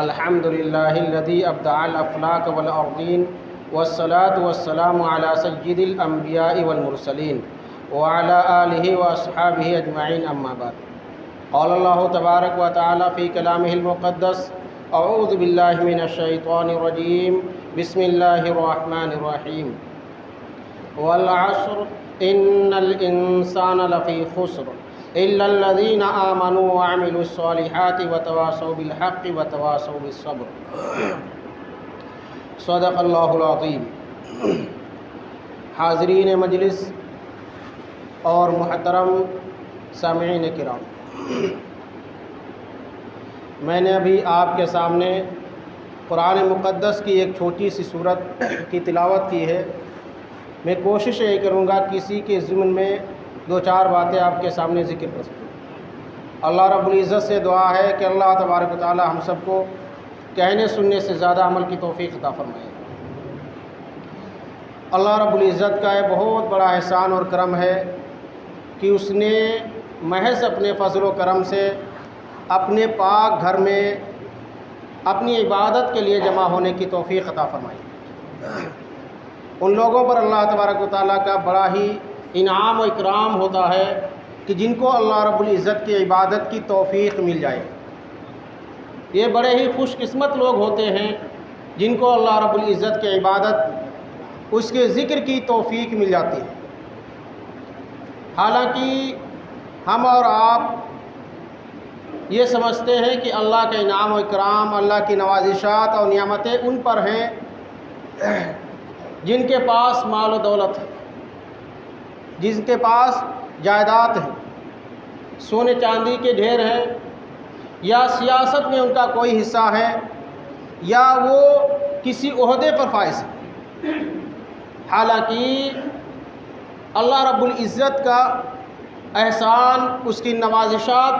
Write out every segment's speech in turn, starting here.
الحمد للہ الذی ابدع الافلاک والارضین والصلاة والسلام علی سید الانبیاء والمرسلین وعلی آلہ واصحابہ اجمعین اما بعد قال اللہ تبارک و تعالی فی کلامہ المقدس اعوذ باللہ من الشیطان الرجیم بسم اللہ الرحمن الرحیم والعصر ان الانسان لفی خسر الا الذین آمنوا وعملوا الصالحات وتواصوا بالحق وتواصوا بالصبر صدق اللہ العظیم۔ حاضرین مجلس اور محترم سامعین کرام، میں نے ابھی آپ کے سامنے قرآن مقدس کی ایک چھوٹی سی سورت کی تلاوت کی ہے۔ میں کوشش یہ کروں گا کسی کے ضمن میں دو چار باتیں آپ کے سامنے ذکر کر سکوں۔ اللہ رب العزت سے دعا ہے کہ اللہ تبارک و تعالی ہم سب کو کہنے سننے سے زیادہ عمل کی توفیق عطا فرمائے۔ اللہ رب العزت کا یہ بہت بڑا احسان اور کرم ہے کہ اس نے محض اپنے فضل و کرم سے اپنے پاک گھر میں اپنی عبادت کے لیے جمع ہونے کی توفیق عطا فرمائی۔ ان لوگوں پر اللہ تبارک و تعالیٰ کا بڑا ہی انعام و اکرام ہوتا ہے کہ جن کو اللہ رب العزت کی عبادت کی توفیق مل جائے۔ یہ بڑے ہی خوش قسمت لوگ ہوتے ہیں جن کو اللہ رب العزت کی عبادت، اس کے ذکر کی توفیق مل جاتی ہے۔ حالانکہ ہم اور آپ یہ سمجھتے ہیں کہ اللہ کا انعام و اکرام، اللہ کی نوازشات اور نعمتیں ان پر ہیں جن کے پاس مال و دولت ہے، جن کے پاس جائیداد ہے، سونے چاندی کے ڈھیر ہیں، یا سیاست میں ان کا کوئی حصہ ہے، یا وہ کسی عہدے پر فائز ہے۔ حالانکہ اللہ رب العزت کا احسان، اس کی نوازشات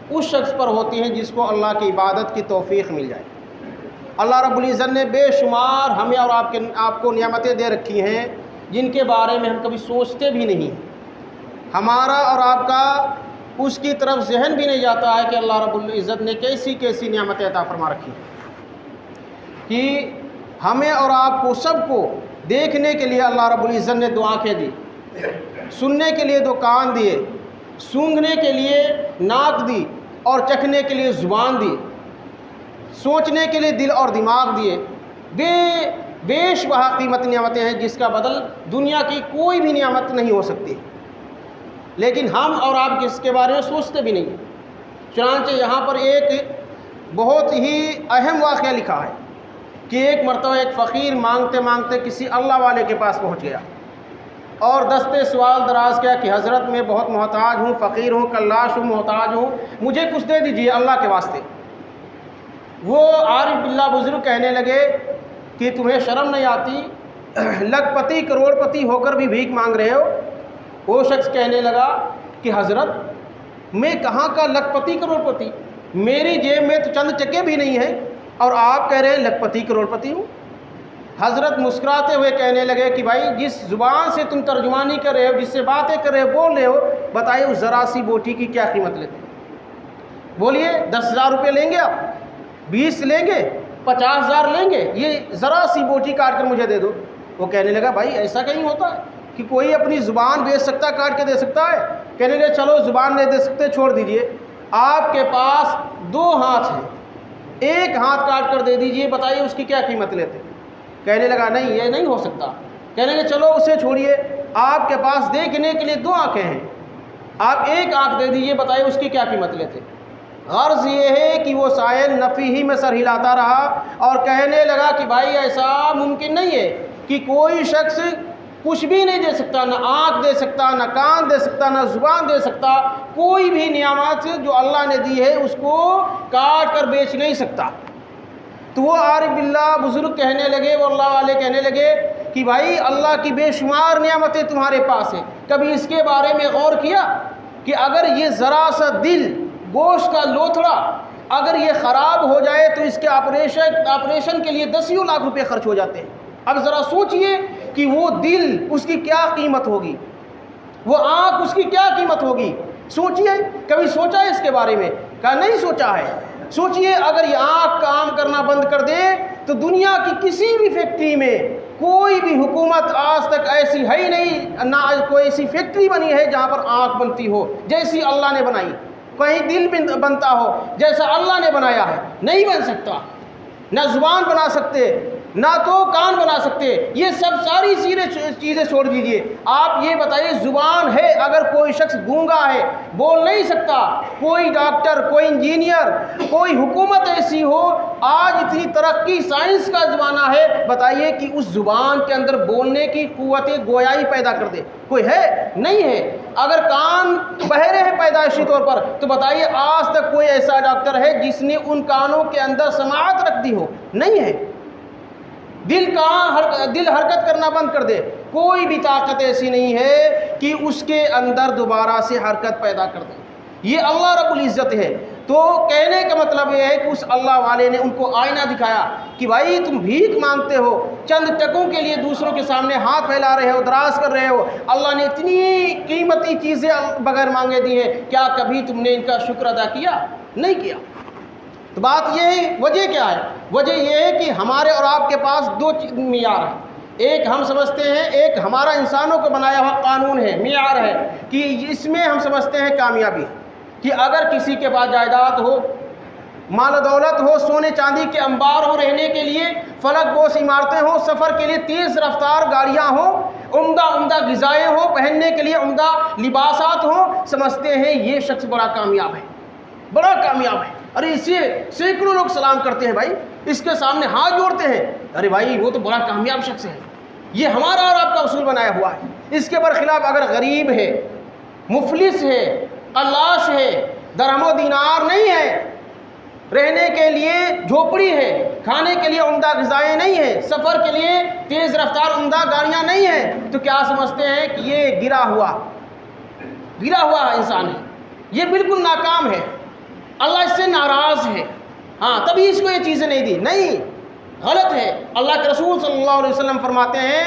اس شخص پر ہوتی ہیں جس کو اللہ کی عبادت کی توفیق مل جائے۔ اللہ رب العزت نے بے شمار ہمیں اور آپ کو نعمتیں دے رکھی ہیں جن کے بارے میں ہم کبھی سوچتے بھی نہیں ہیں۔ ہمارا اور آپ کا اس کی طرف ذہن بھی نہیں جاتا ہے کہ اللہ رب العزت نے کیسی کیسی نعمتیں عطا فرما رکھی ہیں، کہ ہمیں اور آپ کو سب کو دیکھنے کے لیے اللہ رب العزت نے دو آنکھیں دی، سننے کے لیے دو کان دیے، سونگھنے کے لیے ناک دی، اور چکھنے کے لیے زبان دی، سوچنے کے لیے دل اور دماغ دیے۔ بیش بہا قیمت نعمتیں ہیں جس کا بدل دنیا کی کوئی بھی نعمت نہیں ہو سکتی، لیکن ہم اور آپ اس کے بارے میں سوچتے بھی نہیں۔ چنانچہ یہاں پر ایک بہت ہی اہم واقعہ لکھا ہے کہ ایک مرتبہ ایک فقیر مانگتے مانگتے کسی اللہ والے کے پاس پہنچ گیا اور دستے سوال دراز کیا کہ حضرت میں بہت محتاج ہوں، فقیر ہوں، کلاش ہوں، محتاج ہوں، مجھے کچھ دے دیجیے اللہ کے واسطے۔ وہ عارف باللہ بزرگ کہنے لگے کہ تمہیں شرم نہیں آتی، لکھ پتی کروڑ پتی ہو کر بھی بھیک مانگ رہے ہو؟ وہ شخص کہنے لگا کہ حضرت میں کہاں کا لکھ پتی کروڑ پتی، میری جیب میں تو چند چکے بھی نہیں ہیں اور آپ کہہ رہے ہیں لکھ پتی کروڑ پتی ہوں۔ حضرت مسکراتے ہوئے کہنے لگے کہ بھائی جس زبان سے تم ترجمانی کر رہے ہو، جس سے باتیں کر رہے ہو، بول رہے ہو، بتائیے اس ذرا سی بوٹی کی کیا قیمت لیتے؟ بولیے 10,000 روپے لیں گے آپ، 20 لیں گے، 50,000 لیں گے؟ یہ ذرا سی بوٹی کاٹ کر مجھے دے دو۔ وہ کہنے لگا بھائی ایسا کہیں ہوتا ہے کہ کوئی اپنی زبان بیچ سکتا، کاٹ کے دے سکتا ہے؟ کہنے لگے چلو زبان نہیں دے سکتے، چھوڑ دیجئے، آپ کے پاس 2 ہاتھ ہیں، ایک ہاتھ کاٹ کر دے دیجئے، بتائیے اس کی کیا قیمت لیتے؟ کہنے لگا نہیں یہ نہیں ہو سکتا۔ کہنے لگے چلو اسے چھوڑیے، آپ کے پاس دیکھنے کے لیے 2 آنکھیں ہیں، آپ ایک آنکھ دے دیجئے، بتائیے اس کی کیا قیمت لیتے؟ غرض یہ ہے کہ وہ سائل نفی ہی میں سر ہلاتا رہا اور کہنے لگا کہ بھائی ایسا ممکن نہیں ہے کہ کوئی شخص کچھ بھی نہیں دے سکتا، نہ آنکھ دے سکتا، نہ کان دے سکتا، نہ زبان دے سکتا، کوئی بھی نعمت جو اللہ نے دی ہے اس کو کاٹ کر بیچ نہیں سکتا۔ تو وہ عارف باللہ بزرگ کہنے لگے، وہ اللہ والے کہنے لگے کہ بھائی اللہ کی بے شمار نعمتیں تمہارے پاس ہیں، کبھی اس کے بارے میں غور کیا کہ اگر یہ ذرا سا دل، گوشت کا لوتھڑا اگر یہ خراب ہو جائے تو اس کے آپریشن کے لیے 10 لاکھ روپے خرچ ہو جاتے ہیں۔ اب ذرا سوچئے کہ وہ دل اس کی کیا قیمت ہوگی، وہ آنکھ اس کی کیا قیمت ہوگی، سوچئے، کبھی سوچا ہے اس کے بارے میں؟ کہا نہیں سوچا ہے۔ سوچئے اگر یہ آنکھ کام کرنا بند کر دے تو دنیا کی کسی بھی فیکٹری میں کوئی بھی حکومت آج تک ایسی ہے ہی نہیں، نہ کوئی ایسی فیکٹری بنی ہے جہاں پر آنکھ بنتی ہو جیسی اللہ نے بنائی، کہیں دل بنتا ہو جیسا اللہ نے بنایا ہے، نہیں بن سکتا۔ نہ زبان بنا سکتے، نہ تو کان بنا سکتے، یہ سب ساری چیزیں چھوڑ دیجئے۔ آپ یہ بتائیے زبان ہے، اگر کوئی شخص گونگا ہے، بول نہیں سکتا، کوئی ڈاکٹر، کوئی انجینئر، کوئی حکومت ایسی ہو، آج اتنی ترقی سائنس کا زمانہ ہے، بتائیے کہ اس زبان کے اندر بولنے کی قوت گویائی پیدا کر دے، کوئی ہے؟ نہیں ہے۔ اگر کان بہرے ہیں پیدائشی طور پر تو بتائیے آج تک کوئی ایسا ڈاکٹر ہے جس نے ان کانوں کے اندر سماعت رکھ دی ہو؟ نہیں ہے۔ دل حرکت کرنا بند کر دے، کوئی بھی طاقت ایسی نہیں ہے کہ اس کے اندر دوبارہ سے حرکت پیدا کر دے، یہ اللہ رب العزت ہے۔ تو کہنے کا مطلب یہ ہے کہ اس اللہ والے نے ان کو آئینہ دکھایا کہ بھائی تم بھیک مانگتے ہو، چند ٹکوں کے لیے دوسروں کے سامنے ہاتھ پھیلا رہے ہو، دراز کر رہے ہو، اللہ نے اتنی قیمتی چیزیں بغیر مانگے دی ہیں، کیا کبھی تم نے ان کا شکر ادا کیا؟ نہیں کیا۔ تو بات یہ ہے، وجہ کیا ہے؟ وجہ یہ ہے کہ ہمارے اور آپ کے پاس دو معیار ہیں، ایک ہم سمجھتے ہیں، ایک ہمارا انسانوں کو بنایا ہوا قانون ہے، معیار ہے کہ اس میں ہم سمجھتے ہیں کامیابی، کہ اگر کسی کے پاس جائیداد ہو، مال و دولت ہو، سونے چاندی کے انبار ہو، رہنے کے لیے فلک بوس عمارتیں ہوں، سفر کے لیے تیز رفتار گاڑیاں ہوں، عمدہ غذائیں ہوں، پہننے کے لیے عمدہ لباسات ہوں، سمجھتے ہیں یہ شخص بڑا کامیاب ہے، بڑا کامیاب ہے۔ ارے اسے سینکڑوں لوگ سلام کرتے ہیں بھائی، اس کے سامنے ہاتھ جوڑتے ہیں، ارے بھائی وہ تو بڑا کامیاب شخص ہے۔ یہ ہمارا اور آپ کا اصول بنایا ہوا ہے۔ اس کے برخلاف اگر غریب ہے، مفلس ہے، قلاش ہے، درہم و دینار نہیں ہے، رہنے کے لیے جھوپڑی ہے، کھانے کے لیے عمدہ غذائیں نہیں ہیں، سفر کے لیے تیز رفتار عمدہ گاڑیاں نہیں ہیں، تو کیا سمجھتے ہیں کہ یہ گرا ہوا انسان ہے، یہ بالکل ناکام ہے، اللہ اس سے ناراض ہے، ہاں تبھی اس کو یہ چیزیں نہیں دی۔ نہیں، غلط ہے۔ اللہ کے رسول صلی اللہ علیہ وسلم فرماتے ہیں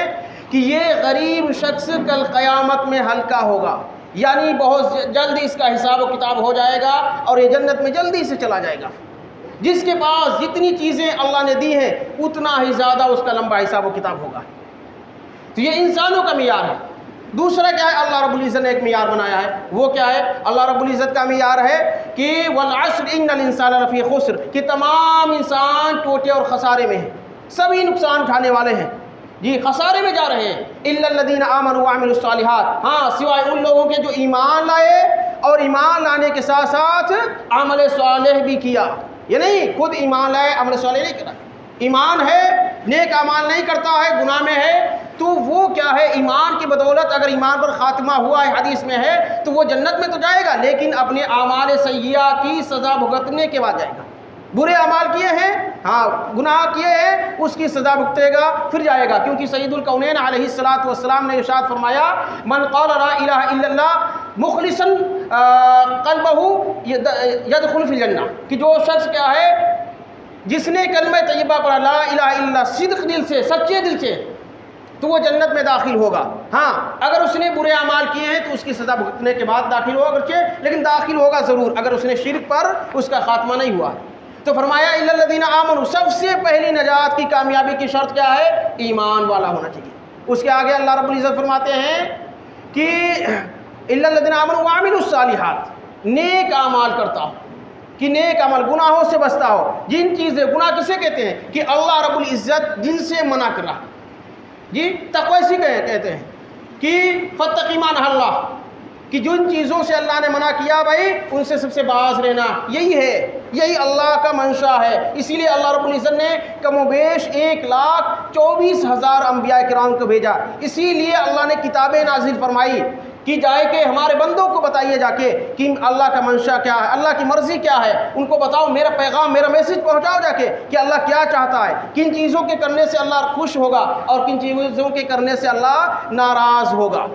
کہ یہ غریب شخص کل قیامت میں ہلکا ہوگا، یعنی بہت جلدی اس کا حساب و کتاب ہو جائے گا اور یہ جنت میں جلدی سے چلا جائے گا۔ جس کے پاس جتنی چیزیں اللہ نے دی ہیں اتنا ہی زیادہ اس کا لمبا حساب و کتاب ہوگا۔ تو یہ انسانوں کا معیار ہے۔ دوسرا کیا ہے؟ اللہ رب العزت نے ایک معیار بنایا ہے، وہ کیا ہے؟ اللہ رب العزت کا معیار ہے کہ والعصر ان الانسان لفی خسر، کہ تمام انسان ٹوٹے اور خسارے میں ہیں، سبھی نقصان اٹھانے والے ہیں، جی خسارے میں جا رہے ہیں۔ الا الذین آمنوا وعملوا الصالحات، ہاں سوائے ان لوگوں کے جو ایمان لائے اور ایمان لانے کے ساتھ ساتھ عمل صالح بھی کیا۔ یہ نہیں خود ایمان لائے عمل صالح نہیں کرا، ایمان ہے نیک اعمال نہیں کرتا ہے، گناہ میں ہے، تو وہ کیا ہے؟ ایمان کی بدولت اگر ایمان پر خاتمہ ہوا ہے، حدیث میں ہے، تو وہ جنت میں تو جائے گا، لیکن اپنے اعمال سیئہ کی سزا بھگتنے کے بعد جائے گا۔ برے اعمال کیے ہیں، ہاں گناہ کیے ہیں، اس کی سزا بھگتے گا پھر جائے گا، کیونکہ سید الکونین علیہ السلام نے ارشاد فرمایا من قال لا الہ الا اللہ مخلصا قلبہ یدخل فی الجنہ، کہ جو شخص کیا ہے جس نے کلمہ طیبہ پڑھا لا الہ الا اللہ صدق دل سے، سچے دل سے، تو وہ جنت میں داخل ہوگا۔ ہاں اگر اس نے برے اعمال کیے ہیں تو اس کی سزا بھگتنے کے بعد داخل ہوگا اگرچہ، لیکن داخل ہوگا ضرور اگر اس نے شرک پر اس کا خاتمہ نہیں ہوا۔ تو فرمایا الا الذین آمنوا، سب سے پہلی نجات کی کامیابی کی شرط کیا ہے؟ ایمان والا ہونا چاہیے۔ اس کے آگے اللہ رب العزت فرماتے ہیں کہ الا الذین آمنوا وعملوا الصالحات، نیک اعمال کرتا ہو، کہ نیک عمل گناہوں سے بچتا ہو۔ جن چیزیں گناہ کسے کہتے ہیں؟ کہ اللہ رب العزت جن سے منع کر رہا، جی تقوی اسی کہتے ہیں کہ فاتقی ما نہی اللہ، کہ جن چیزوں سے اللہ نے منع کیا بھائی ان سے سب سے باز رہنا، یہی ہے، یہی اللہ کا منشا ہے۔ اسی لیے اللہ رب العزت نے کم و بیش 1,24,000 انبیاء کرام کو بھیجا، اسی لیے اللہ نے کتابیں نازل فرمائی کہ جائے کہ ہمارے بندوں کو بتائیے جا کے کہ اللہ کا منشا کیا ہے، اللہ کی مرضی کیا ہے، ان کو بتاؤ، میرا پیغام، میرا میسج پہنچاؤ جا کے کہ اللہ کیا چاہتا ہے، کن چیزوں کے کرنے سے اللہ خوش ہوگا اور کن چیزوں کے کرنے سے اللہ ناراض ہوگا۔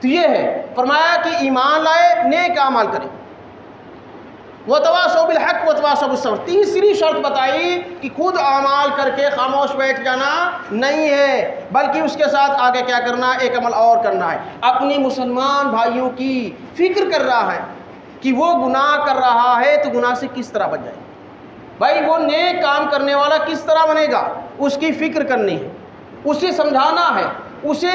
تو یہ ہے، فرمایا کہ ایمان لائے، نیک اعمال کریں، وتواصوا بالحق وتواصوا بالصبر۔ تیسری شرط بتائی کہ خود اعمال کر کے خاموش بیٹھ جانا نہیں ہے، بلکہ اس کے ساتھ آگے کیا کرنا ہے؟ ایک عمل اور کرنا ہے، اپنی مسلمان بھائیوں کی فکر کر رہا ہے کہ وہ گناہ کر رہا ہے تو گناہ سے کس طرح بچ جائے، بھائی وہ نیک کام کرنے والا کس طرح بنے گا، اس کی فکر کرنی ہے، اسے سمجھانا ہے، اسے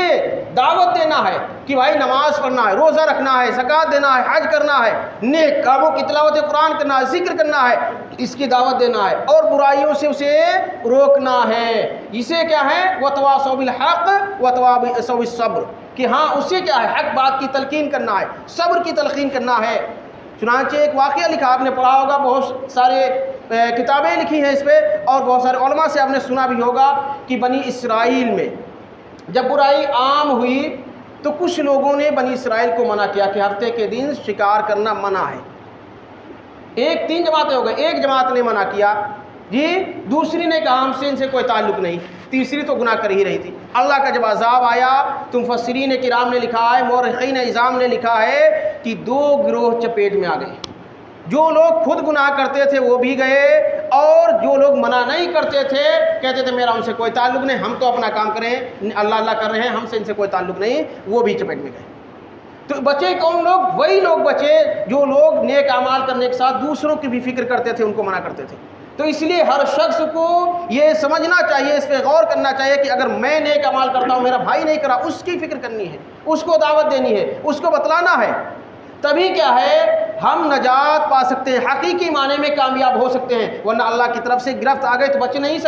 دعوت دینا ہے کہ بھائی نماز پڑھنا ہے، روزہ رکھنا ہے، زکوٰۃ دینا ہے، حج کرنا ہے، نیک کاموں کی تلاوت قرآن کرنا ہے، ذکر کرنا ہے، اس کی دعوت دینا ہے، اور برائیوں سے اسے روکنا ہے۔ اسے کیا ہے، وَتَوَاصَوْا بِالْحَقِّ وَتَوَاصَوْا بِالصَّبْرِ، کہ ہاں اسے کیا ہے، حق بات کی تلقین کرنا ہے، صبر کی تلقین کرنا ہے۔ چنانچہ ایک واقعہ لکھا، آپ نے پڑھا ہوگا، بہت سارے کتابیں لکھی ہیں اس پہ، اور بہت سارے علماء سے آپ نے سنا بھی ہوگا کہ بنی اسرائیل میں جب برائی عام ہوئی تو کچھ لوگوں نے بنی اسرائیل کو منع کیا کہ ہفتے کے دن شکار کرنا منع ہے۔ تین جماعتیں ہو گئی، ایک جماعت نے منع کیا جی، دوسری نے کہا ہم سے ان سے کوئی تعلق نہیں، تیسری تو گناہ کر ہی رہی تھی۔ اللہ کا جب عذاب آیا تو مفسرین کرام نے لکھا ہے، مورخین عظام نے لکھا ہے کہ دو گروہ چپیٹ میں آ گئے، جو لوگ خود گناہ کرتے تھے وہ بھی گئے، اور جو لوگ منع نہیں کرتے تھے، کہتے تھے میرا ان سے کوئی تعلق نہیں، ہم تو اپنا کام کریں، اللہ اللہ کر رہے ہیں، ہم سے ان سے کوئی تعلق نہیں، وہ بھی چپیٹ میں گئے۔ تو بچے کون لوگ؟ وہی لوگ بچے جو لوگ نیک اعمال کرنے کے ساتھ دوسروں کی بھی فکر کرتے تھے، ان کو منع کرتے تھے۔ تو اس لیے ہر شخص کو یہ سمجھنا چاہیے، اس پہ غور کرنا چاہیے کہ اگر میں نیک اعمال کرتا ہوں، میرا بھائی نہیں کرا، اس کی فکر کرنی ہے، اس کو دعوت دینی ہے، اس کو بتلانا ہے، تبھی کیا ہے ہم نجات پا سکتے ہیں، حقیقی معنی میں کامیاب ہو سکتے ہیں۔ ورنہ اللہ کی طرف سے گرفت آ گئے تو بچ نہیں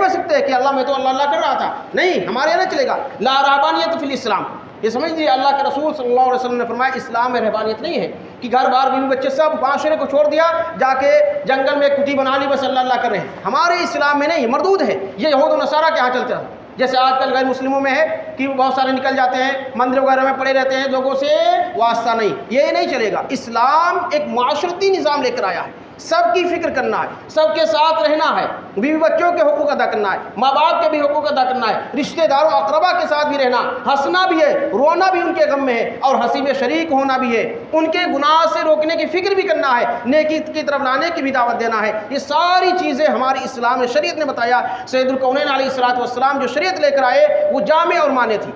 بچ سکتے کہ اللہ میں تو اللہ اللہ کر رہا تھا، نہیں، ہمارے یہاں نہیں چلے گا۔ لا رہبانیت فی الاسلام، یہ سمجھ لیجیے، اللہ کے رسول صلی اللہ علیہ وسلم نے فرمایا اسلام میں رہبانیت نہیں ہے کہ گھر بار بیوی بچے سب معاشرے کو چھوڑ دیا، جا کے جنگل میں کٹی بنا لی، بس اللہ اللہ کر رہے ہیں۔ ہمارے اسلام میں نہیں، مردود ہے، یہ یہود و نصارہ کے ہاں چلتا ہے۔ جیسے آج کل غیر مسلموں میں ہے کہ بہت سارے نکل جاتے ہیں، مندر وغیرہ میں پڑے رہتے ہیں، لوگوں سے واسطہ نہیں، یہ نہیں چلے گا۔ اسلام ایک معاشرتی نظام لے کر آیا ہے، سب کی فکر کرنا ہے، سب کے ساتھ رہنا ہے، بیوی بچوں کے حقوق ادا کرنا ہے، ماں باپ کے بھی حقوق ادا کرنا ہے، رشتہ داروں اقربا کے ساتھ بھی رہنا، ہنسنا بھی ہے، رونا بھی ان کے غم میں ہے، اور ہنسی میں شریک ہونا بھی ہے، ان کے گناہ سے روکنے کی فکر بھی کرنا ہے، نیکی کی طرف لانے کی بھی دعوت دینا ہے۔ یہ ساری چیزیں ہماری اسلام شریعت نے بتایا۔ سید الکونین علیہ الصلوۃ والسلام جو شریعت لے کر آئے وہ جامع اور معنی تھی۔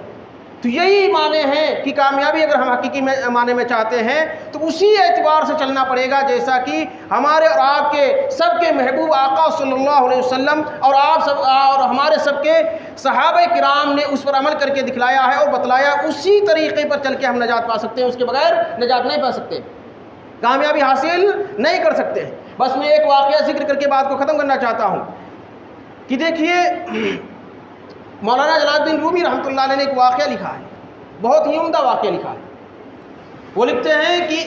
تو یہی معنی ہیں کہ کامیابی اگر ہم حقیقی معنی میں چاہتے ہیں تو اسی اعتبار سے چلنا پڑے گا، جیسا کہ ہمارے اور آپ کے سب کے محبوب آقا صلی اللہ علیہ وسلم اور آپ سب اور ہمارے سب کے صحابہ کرام نے اس پر عمل کر کے دکھلایا ہے اور بتلایا، اسی طریقے پر چل کے ہم نجات پا سکتے ہیں، اس کے بغیر نجات نہیں پا سکتے، کامیابی حاصل نہیں کر سکتے۔ بس میں ایک واقعہ ذکر کر کے بات کو ختم کرنا چاہتا ہوں کہ دیکھیے، مولانا جلال الدین رومی رحمۃ اللہ علیہ نے ایک واقعہ لکھا ہے، بہت ہی عمدہ واقعہ لکھا ہے۔ وہ لکھتے ہیں کہ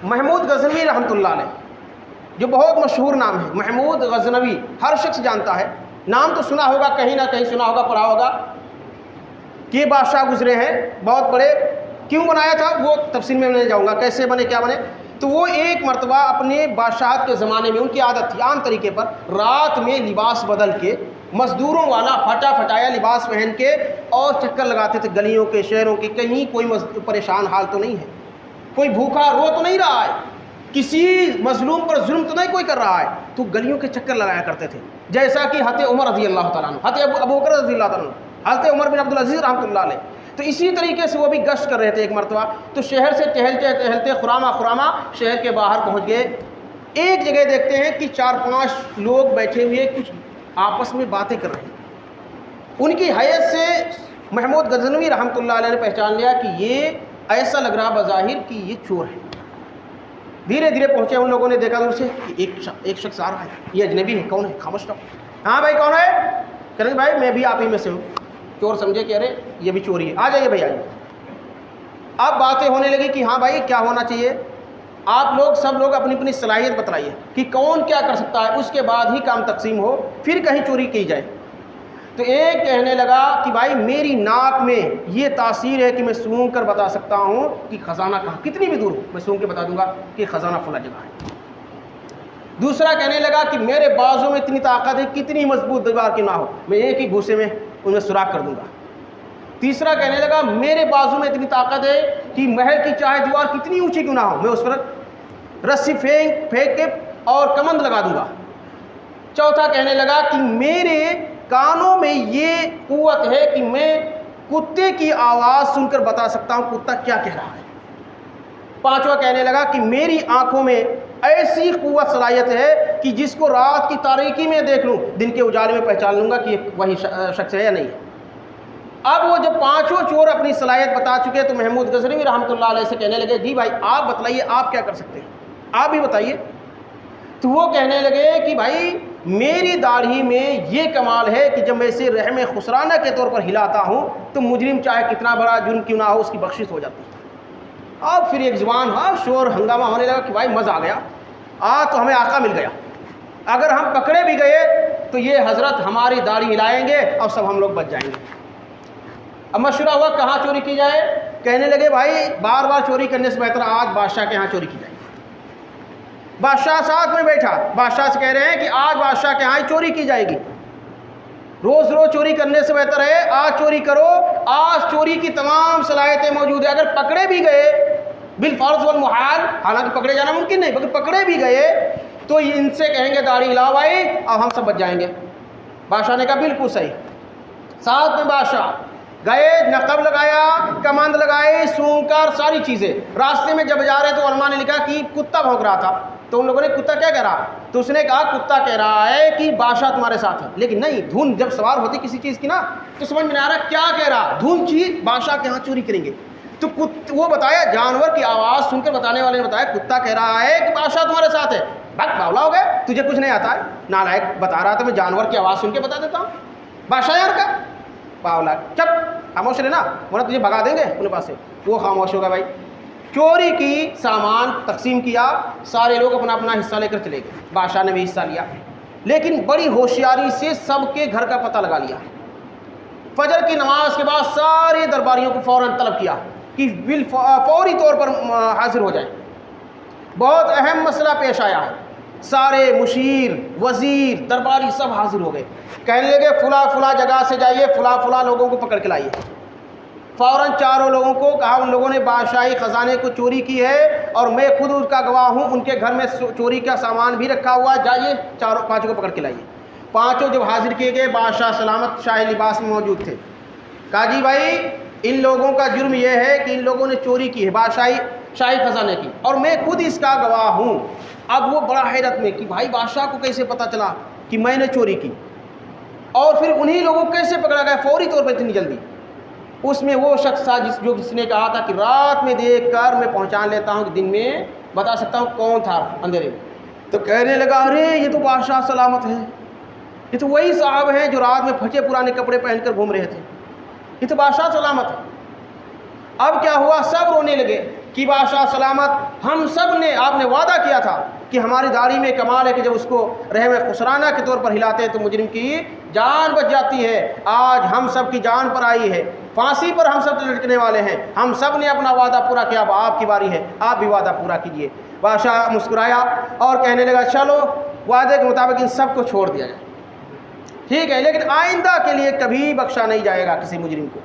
محمود غزنوی رحمۃ اللہ علیہ، جو بہت مشہور نام ہے، محمود غزنوی، ہر شخص جانتا ہے، نام تو سنا ہوگا، کہیں نہ کہیں سنا ہوگا، پڑھا ہوگا کہ یہ بادشاہ گزرے ہیں بہت بڑے۔ کیوں بنایا تھا وہ تفصیل میں نہیں جاؤں گا، کیسے بنے کیا بنے۔ تو وہ ایک مرتبہ اپنے بادشاہت کے زمانے میں ان کی عادت تھی عام طریقے پر رات میں لباس بدل کے، مزدوروں والا پھٹا پھٹایا لباس پہن کے، اور چکر لگاتے تھے گلیوں کے، شہروں کے، کہیں کوئی پریشان حال تو نہیں ہے، کوئی بھوکا رو تو نہیں رہا ہے، کسی مظلوم پر ظلم تو نہیں کوئی کر رہا ہے، تو گلیوں کے چکر لگایا کرتے تھے، جیسا کہ حضرت عمر رضی اللہ تعالیٰ عنہ، حضرت ابو بکر رضی اللہ تعالیٰ عنہ، حضرت عمر بن عبدالعزیز رحمۃ اللہ علیہ۔ تو اسی طریقے سے وہ بھی گشت کر رہے تھے ایک مرتبہ، تو شہر سے ٹہلتے ٹہلتے خرامہ شہر کے باہر پہنچ گئے۔ ایک جگہ دیکھتے ہیں کہ 4-5 لوگ بیٹھے ہوئے کچھ آپس میں باتیں کر رہے ہیں۔ ان کی حیث سے محمود غزنوی رحمۃ اللہ علیہ نے پہچان لیا کہ یہ ایسا لگ رہا بظاہر کہ یہ چور ہے۔ دھیرے دھیرے پہنچے، ان لوگوں نے دیکھا دور سے کہ ایک شخص آ رہا ہے، یہ اجنبی ہے، کون ہے؟ خاموش رہو۔ ہاں بھائی کون ہے؟ کہہ رہے بھائی میں بھی آپ ہی میں سے ہوں۔ چور سمجھے کہ ارے یہ بھی چوری ہے، آ جائیے بھائی آئیے۔ اب باتیں ہونے لگی کہ ہاں بھائی کیا ہونا چاہیے، آپ لوگ سب لوگ اپنی اپنی صلاحیت بتلائیے کہ کون کیا کر سکتا ہے، اس کے بعد ہی کام تقسیم ہو، پھر کہیں چوری کی جائے۔ تو ایک کہنے لگا کہ بھائی میری ناک میں یہ تاثیر ہے کہ میں سونگھ کر بتا سکتا ہوں کہ خزانہ کہاں، کتنی بھی دور ہو میں سونگھ کے بتا دوں گا کہ خزانہ فلاں جگہ ہے۔ دوسرا کہنے لگا کہ میرے بازو میں اتنی طاقت ہے، کتنی مضبوط دیوار کی نہ ہو میں ایک ہی گھوسے میں ان میں سوراخ کر دوں گا۔ تیسرا کہنے لگا میرے بازو میں اتنی طاقت ہے کہ محل کی چاہے دیوار کتنی اونچی کیوں نہ ہو میں اس پر رسی پھینک کے اور کمند لگا دوں گا۔ چوتھا کہنے لگا کہ میرے کانوں میں یہ قوت ہے کہ میں کتے کی آواز سن کر بتا سکتا ہوں کتا کیا کہہ رہا ہے۔ پانچواں کہنے لگا کہ میری آنکھوں میں ایسی قوت صلاحیت ہے کہ جس کو رات کی تاریکی میں دیکھ لوں دن کے اجالے میں پہچان لوں گا کہ وہی شخص ہے یا نہیں ہے۔ اب وہ جب پانچوں چور اپنی صلاحیت بتا چکے تو محمود غزنوی رحمۃ اللہ علیہ سے کہنے لگے جی بھائی آپ بتلائیے آپ کیا کر سکتے ہیں، آپ بھی بتائیے۔ تو وہ کہنے لگے کہ بھائی میری داڑھی میں یہ کمال ہے کہ جب میں اسے رحم خسرانہ کے طور پر ہلاتا ہوں تو مجرم چاہے کتنا بڑا جرم کیوں نہ ہو اس کی بخشش ہو جاتی ہے۔ اب پھر ایک زبان شور ہنگامہ ہونے لگا کہ بھائی مزہ آ گیا، آج تو ہمیں آقا مل گیا، اگر ہم پکڑے بھی گئے تو یہ حضرت ہماری داڑھی ہلائیں گے اور سب ہم لوگ بچ جائیں گے۔ اب مشورہ ہوا کہاں چوری کی جائے، کہنے لگے بھائی بار بار چوری کرنے سے بہتر آج بادشاہ کے ہاں چوری کی جائے۔ بادشاہ ساتھ میں بیٹھا، بادشاہ سے کہہ رہے ہیں کہ آج بادشاہ کے ہاں ہی چوری کی جائے گی، روز روز چوری کرنے سے بہتر ہے آج چوری کرو، آج چوری کی تمام صلاحیتیں موجود ہیں، اگر پکڑے بھی گئے بالفرض والمحال، حالانکہ پکڑے جانا ممکن نہیں مگر پکڑے بھی گئے تو ان سے کہیں گے داڑھی ہلاؤ بھائی اور ہم سب بچ جائیں گے۔ بادشاہ نے کہا بالکل صحیح۔ ساتھ میں بادشاہ گئے، نقب لگایا، کمند لگائی، سونگ کر ساری چیزیں، راستے میں جب جا رہے تو علماء نے لکھا کہ کتا بھونک رہا تھا، تو ان لوگوں نے کتا کیا کہہ رہا، تو اس نے کہا کتا کہہ رہا ہے کہ بادشاہ تمہارے ساتھ ہے، لیکن نہیں، دھن جب سوار ہوتی کسی چیز کی نا تو سمجھ میں نہیں آ رہا کیا کہہ رہا، دھن چیز بادشاہ کے ہاں چوری کریں گے، تو وہ بتایا جانور کی آواز سن کر بتانے والے نے بتایا کتا کہہ رہا ہے کہ بادشاہ تمہارے ساتھ ہے۔ بھگ باولا ہو گیا، تجھے کچھ نہیں آتا ہے، نالائق، بتا رہا تھا میں جانور کی آواز سن کے بتا دیتا ہوں، بادشاہ یار کا باولا، چپ خاموش رہنا ورنہ تجھے بھگا دیں گے اپنے پاس سے۔ وہ خاموش ہوگا بھائی، چوری کی سامان تقسیم کیا، سارے لوگ اپنا اپنا حصہ لے کر چلے گئے، بادشاہ نے بھی حصہ لیا، لیکن بڑی ہوشیاری سے سب کے گھر کا پتہ لگا لیا۔ فجر کی نماز کے بعد سارے درباریوں کو فوراً طلب کیا کہ فوری طور پر حاضر ہو جائیں، بہت اہم مسئلہ پیش آیا ہے۔ سارے مشیر، وزیر، درباری سب حاضر ہو گئے، کہنے لگے فلاں فلاں جگہ سے جائیے، فلاں فلاں لوگوں کو پکڑ کے لائیے۔ فوراً چاروں لوگوں کو کہا ان لوگوں نے بادشاہی خزانے کو چوری کی ہے اور میں خود اس کا گواہ ہوں، ان کے گھر میں چوری کا سامان بھی رکھا ہوا، جائیے پانچوں کو پکڑ کے لائیے۔ پانچوں جب حاضر کیے گئے بادشاہ سلامت شاہی لباس میں موجود تھے، کہا جی بھائی ان لوگوں کا جرم یہ ہے کہ ان لوگوں نے چوری کی ہے شاہی خزانے کی اور میں خود اس کا گواہ ہوں۔ اب وہ بڑا حیرت میں کہ بھائی بادشاہ کو کیسے پتہ چلا کہ میں نے چوری کی، اور پھر انہی لوگوں کو کیسے پکڑا گیا فوری طور پر اتنی جلدی؟ اس میں وہ شخص تھا جس نے کہا تھا کہ رات میں دیکھ کر میں پہچان لیتا ہوں کہ دن میں بتا سکتا ہوں کون تھا اندھیرے میں۔ تو کہنے لگا ارے یہ تو بادشاہ سلامت ہے، یہ تو وہی صاحب ہیں جو رات میں پھٹے پرانے کپڑے پہن کر گھوم رہے تھے، یہ تو بادشاہ سلامت ہے۔ اب کیا ہوا، سب رونے لگے کہ بادشاہ سلامت، ہم سب نے، آپ نے وعدہ کیا تھا کہ ہماری داڑھی میں کمال ہے کہ جب اس کو رحم خسرانہ کے طور پر ہلاتے ہیں تو مجرم کی جان بچ جاتی ہے، آج ہم سب کی جان پر آئی ہے، پھانسی پر ہم سب لٹکنے والے ہیں، ہم سب نے اپنا وعدہ پورا کیا، اب آپ کی باری ہے، آپ بھی وعدہ پورا کیجئے۔ بادشاہ مسکرایا اور کہنے لگا چلو وعدے کے مطابق ان سب کو چھوڑ دیا جائے، ٹھیک ہے، لیکن آئندہ کے لیے کبھی بخشا نہیں جائے گا کسی مجرم کو۔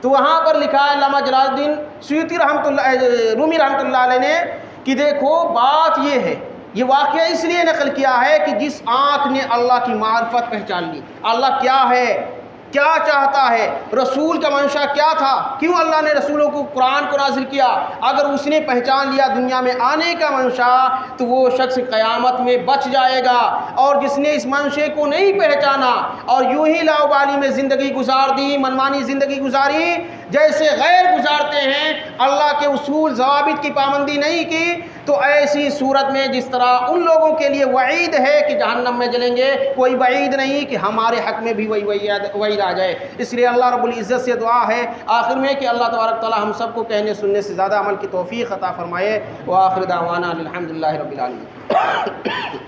تو وہاں پر لکھا ہے علامہ جلال الدین سیوطی رومی رحمۃ اللہ علیہ نے کہ دیکھو بات یہ ہے، یہ واقعہ اس لیے نقل کیا ہے کہ جس آنکھ نے اللہ کی معرفت پہچان لی، اللہ کیا ہے، کیا چاہتا ہے، رسول کا منشا کیا تھا، کیوں اللہ نے رسولوں کو قرآن کو نازل کیا، اگر اس نے پہچان لیا دنیا میں آنے کا منشا تو وہ شخص قیامت میں بچ جائے گا، اور جس نے اس منشے کو نہیں پہچانا اور یوں ہی لاؤبالی میں زندگی گزار دی، منمانی زندگی گزاری جیسے غیر گزارتے ہیں، اللہ کے اصول ضوابط کی پابندی نہیں کی، تو ایسی صورت میں جس طرح ان لوگوں کے لیے وعید ہے کہ جہنم میں جلیں گے، کوئی وعید نہیں کہ ہمارے حق میں بھی وعید آ جائے۔ اس لیے اللہ رب العزت سے دعا ہے آخر میں کہ اللہ تبارک تعالی ہم سب کو کہنے سننے سے زیادہ عمل کی توفیق عطا فرمائے۔ وآخر دعوانا الحمدللہ رب العالمین۔